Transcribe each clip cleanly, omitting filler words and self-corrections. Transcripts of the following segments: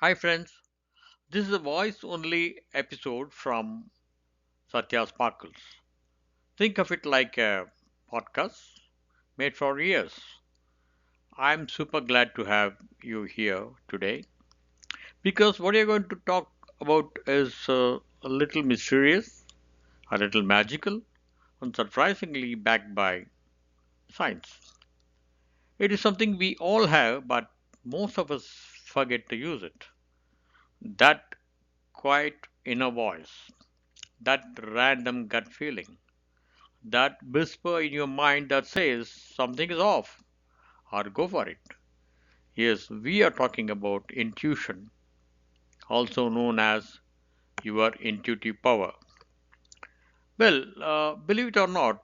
Hi friends, this is a voice only episode from Satya Sparkles. Think of it like a podcast made for ears. I'm super glad to have you here today because what you're going to talk about is a little mysterious, a little magical, and surprisingly backed by science. It is something we all have, but most of us forget to use it. That quiet inner voice, that random gut feeling, that whisper in your mind that says something is off or go for it. Yes, we are talking about intuition, also known as your intuitive power. Well, believe it or not,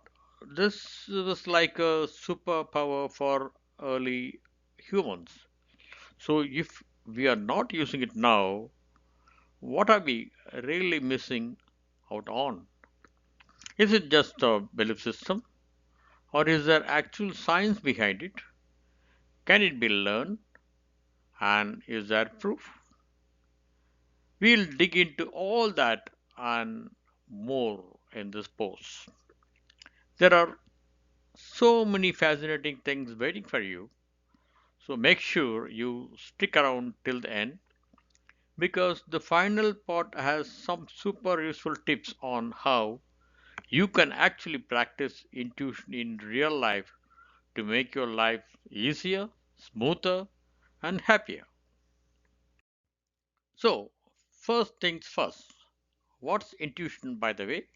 this was like a superpower for early humans. So, if we are not using it now, what are we really missing out on? Is it just a belief system, or is there actual science behind it? Can it be learned? And is there proof? We'll dig into all that and more in this post. There are so many fascinating things waiting for you, so make sure you stick around till the end because the final part has some super useful tips on how you can actually practice intuition in real life to make your life easier, smoother, and happier. So, first things first. What's intuition, by the way?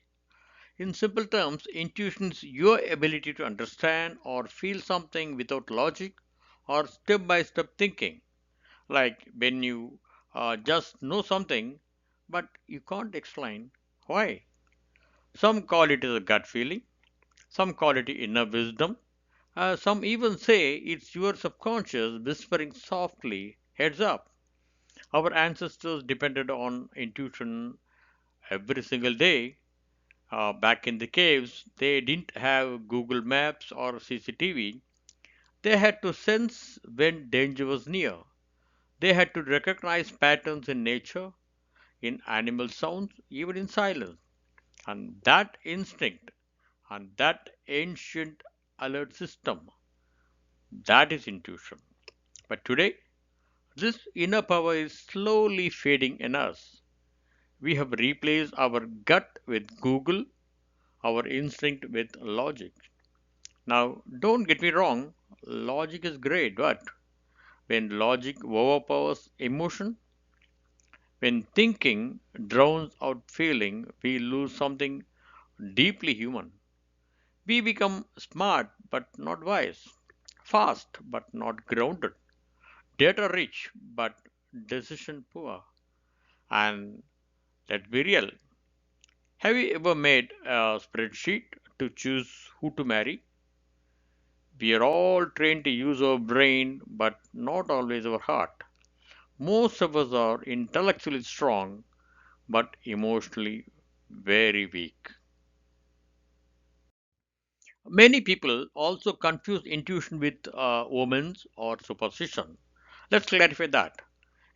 In simple terms, intuition is your ability to understand or feel something without logic or step by step thinking. Like when you just know something, but you can't explain why. Some call it as a gut feeling, some call it inner wisdom, some even say it's your subconscious whispering softly, heads up. Our ancestors depended on intuition every single day. Back in the caves, they didn't have Google Maps or CCTV. They had to sense when danger was near. They had to recognize patterns in nature, in animal sounds, even in silence. And that instinct and that ancient alert system, that is intuition. But today, this inner power is slowly fading in us. We have replaced our gut with Google, our instinct with logic. Now, don't get me wrong, logic is great, but when logic overpowers emotion, when thinking drowns out feeling, we lose something deeply human. We become smart but not wise, fast but not grounded, data rich but decision poor. And let's be real. Have you ever made a spreadsheet to choose who to marry? We are all trained to use our brain, but not always our heart. Most of us are intellectually strong, but emotionally very weak. Many people also confuse intuition with omens or superstition. Let's clarify that.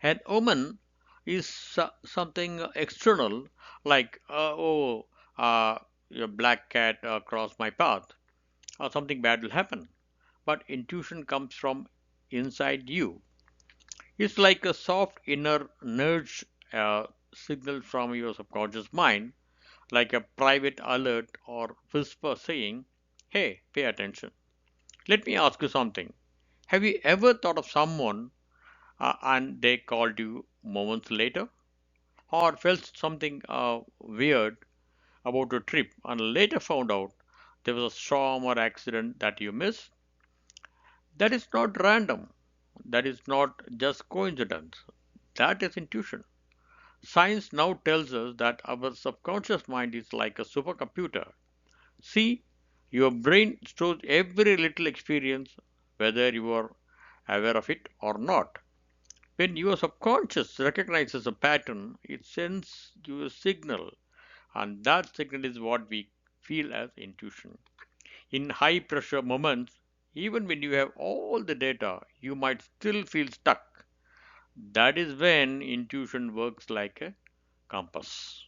An omen is something external, like, uh, a black cat crossed my path, or something bad will happen. But intuition comes from inside you. It's like a soft inner nudge signal from your subconscious mind, like a private alert or whisper saying, "Hey, pay attention." Let me ask you something. Have you ever thought of someone and they called you moments later? Or felt something weird about a trip and later found out there was a storm or accident that you missed? That is not random. That is not just coincidence. That is intuition. Science now tells us that our subconscious mind is like a supercomputer. See, your brain stores every little experience, whether you are aware of it or not. When your subconscious recognizes a pattern, it sends you a signal, and that signal is what we feel as intuition. In high pressure moments, even when you have all the data, you might still feel stuck. That is when intuition works like a compass.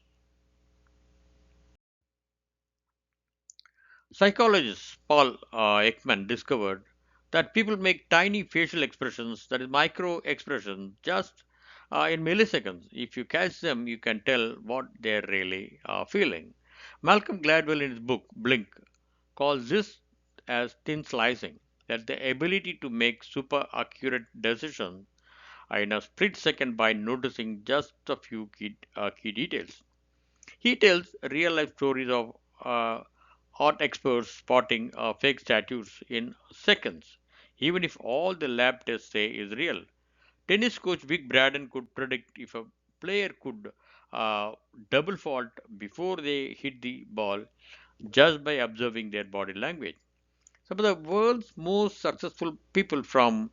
Psychologist Paul Ekman discovered that people make tiny facial expressions, that is, micro expressions, just in milliseconds. If you catch them, you can tell what they're really feeling. Malcolm Gladwell, in his book Blink, calls this as thin slicing, that the ability to make super accurate decisions in a split second by noticing just a few key details. He tells real life stories of art experts spotting fake statues in seconds, even if all the lab tests say is real. Tennis coach Vic Braden could predict if a player could uh, double fault before they hit the ball just by observing their body language. Some of the world's most successful people, from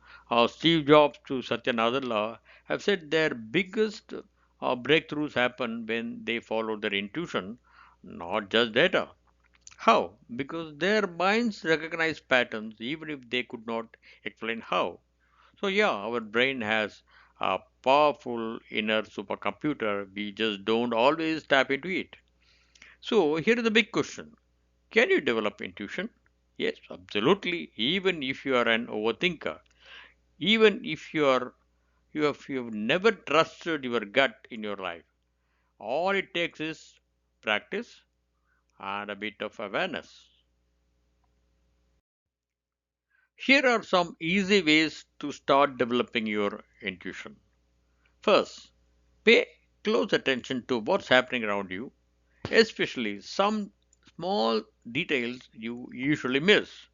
Steve Jobs to Satya Nadella, have said their biggest breakthroughs happen when they follow their intuition, not just data. How? Because their minds recognize patterns even if they could not explain how. So, yeah, our brain has a powerful inner supercomputer. We just don't always tap into it. So, here is the big question: can you develop intuition? Yes, absolutely. Even if you are an overthinker, even if you've never trusted your gut in your life, all it takes is practice and a bit of awareness. Here are some easy ways to start developing your intuition. First, pay close attention to what's happening around you, especially some small details you usually miss.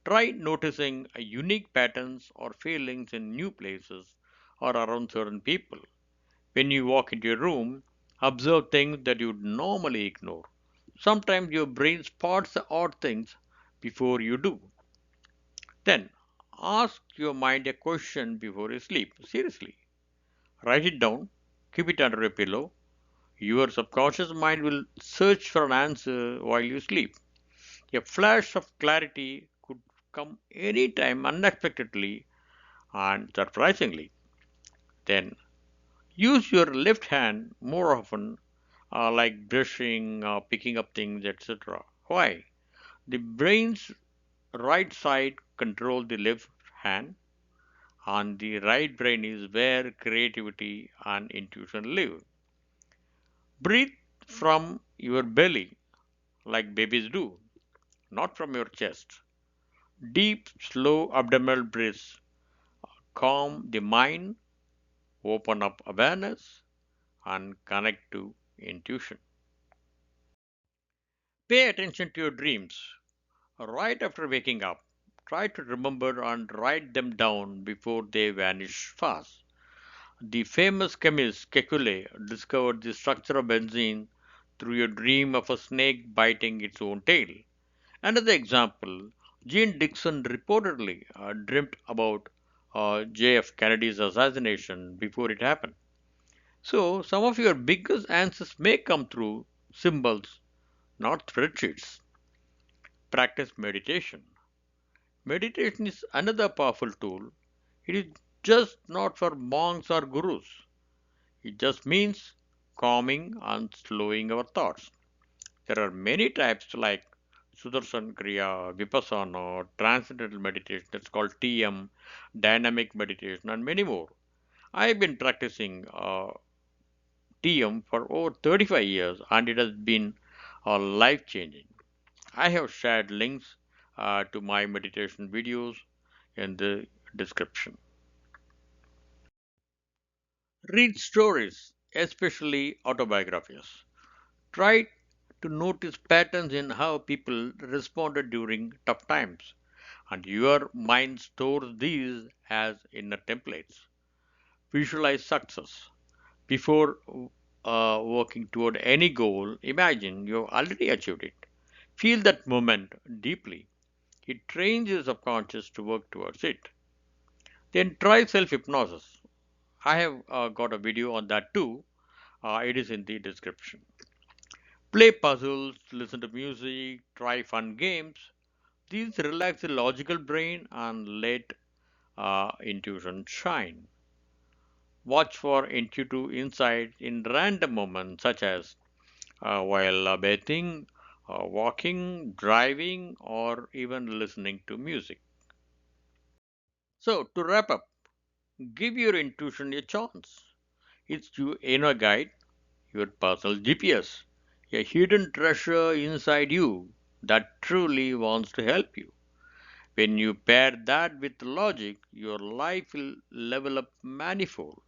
Try noticing unique patterns or feelings in new places or around certain people. When you walk into a room, observe things that you'd normally ignore. Sometimes your brain spots the odd things before you do. Then, ask your mind a question before you sleep. Seriously. Write it down, keep it under a pillow. Your subconscious mind will search for an answer while you sleep. A flash of clarity could come anytime unexpectedly and surprisingly. Then use your left hand more often, like brushing, picking up things, etc. Why? The brain's right side controls the left hand, and the right brain is where creativity and intuition live. Breathe from your belly like babies do, not from your chest. Deep, slow abdominal breaths calm the mind, open up awareness, and connect to intuition. Pay attention to your dreams. Right after waking up, try to remember and write them down before they vanish fast. The famous chemist Kekulé discovered the structure of benzene through a dream of a snake biting its own tail. Another example: Jean Dixon reportedly dreamt about JF Kennedy's assassination before it happened. So, some of your biggest answers may come through symbols, not spreadsheets. Practice meditation. Meditation is another powerful tool. It is just not for monks or gurus. It just means calming and slowing our thoughts. There are many types like Sudarshan Kriya, Vipassana, Transcendental Meditation, that's called TM, Dynamic Meditation, and many more. I've been practicing TM for over 35 years and it has been life changing. I have shared links to my meditation videos in the description. Read stories, especially autobiographies. Try to notice patterns in how people responded during tough times, and your mind stores these as inner templates. Visualize success. Before working toward any goal, imagine you've already achieved it. Feel that moment deeply. It trains your subconscious to work towards it. Then try self hypnosis. I have got a video on that too. It is in the description. Play puzzles, listen to music, try fun games. These relax the logical brain and let intuition shine. Watch for intuitive insight in random moments such as while bathing, walking, driving, or even listening to music. So, to wrap up, give your intuition a chance. It's your inner guide, your personal GPS, a hidden treasure inside you that truly wants to help you. When you pair that with logic, your life will level up manifold.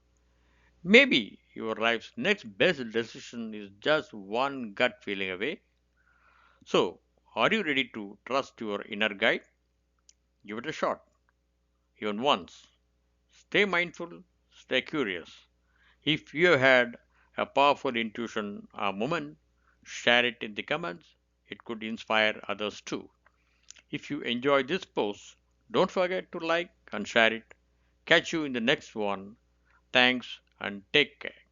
Maybe your life's next best decision is just one gut feeling away. So, are you ready to trust your inner guide? Give it a shot, even once. Stay mindful, stay curious. If you had a powerful intuition moment, share it in the comments. It could inspire others too. If you enjoyed this post, don't forget to like and share it. Catch you in the next one. Thanks and take care.